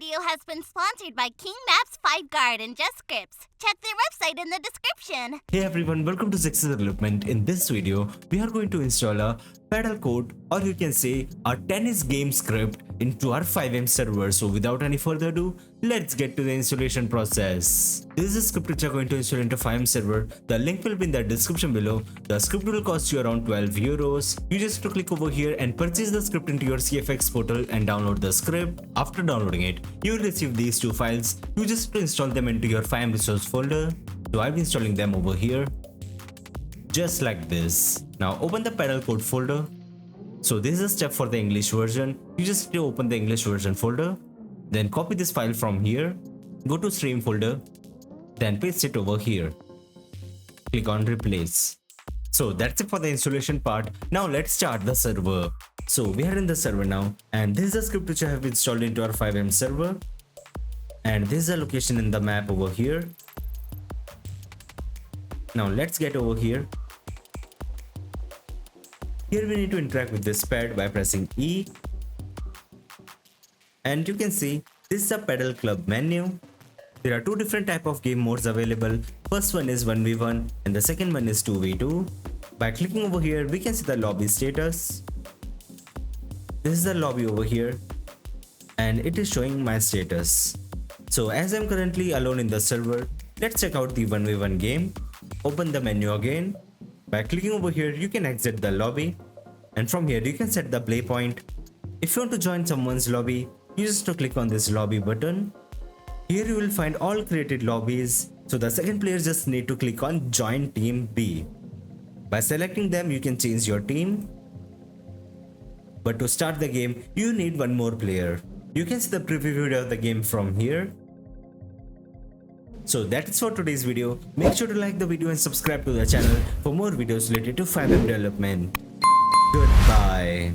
video has been sponsored by King Maps, 5Guard, and Just Scripts. Check their website in the description. Hey everyone, welcome to Zexus Development. In this video, we are going to install a Padel code, or you can say a tennis game script into our FiveM server. So without any further ado, let's get to the installation process. This is a script which I'm going to install into FiveM server. The link will be in the description below. The script will cost you around 12 euros. You just have to click over here and purchase the script into your CFX portal and download the script. After downloading it, you will receive these two files. You just have to install them into your FiveM resource folder. So I'll be installing them over here, just like this. Now open the Padel code folder. So this is a step for the English version. You just have to open the English version folder, then copy this file from here, go to stream folder, then paste it over here. Click on replace. So that's it for the installation part. Now let's start the server. So we are in the server now, and this is the script which I have installed into our FiveM server, and this is the location in the map over here. Now let's get over here. Here we need to interact with this pad by pressing E. And you can see this is a Padel club menu. There are two different type of game modes available. First one is 1v1 and the second one is 2v2. By clicking over here, we can see the lobby status. This is the lobby over here, and it is showing my status. So as I'm currently alone in the server, let's check out the 1v1 game. Open the menu again. By clicking over here, you can exit the lobby, and from here you can set the play point. If you want to join someone's lobby, you just have to click on this lobby button. Here you will find all created lobbies, so the second player just need to click on join team B. By selecting them, you can change your team. But to start the game, you need one more player. You can see the preview video of the game from here. So that is for today's video. Make sure to like the video and subscribe to the channel for more videos related to FiveM development. Goodbye.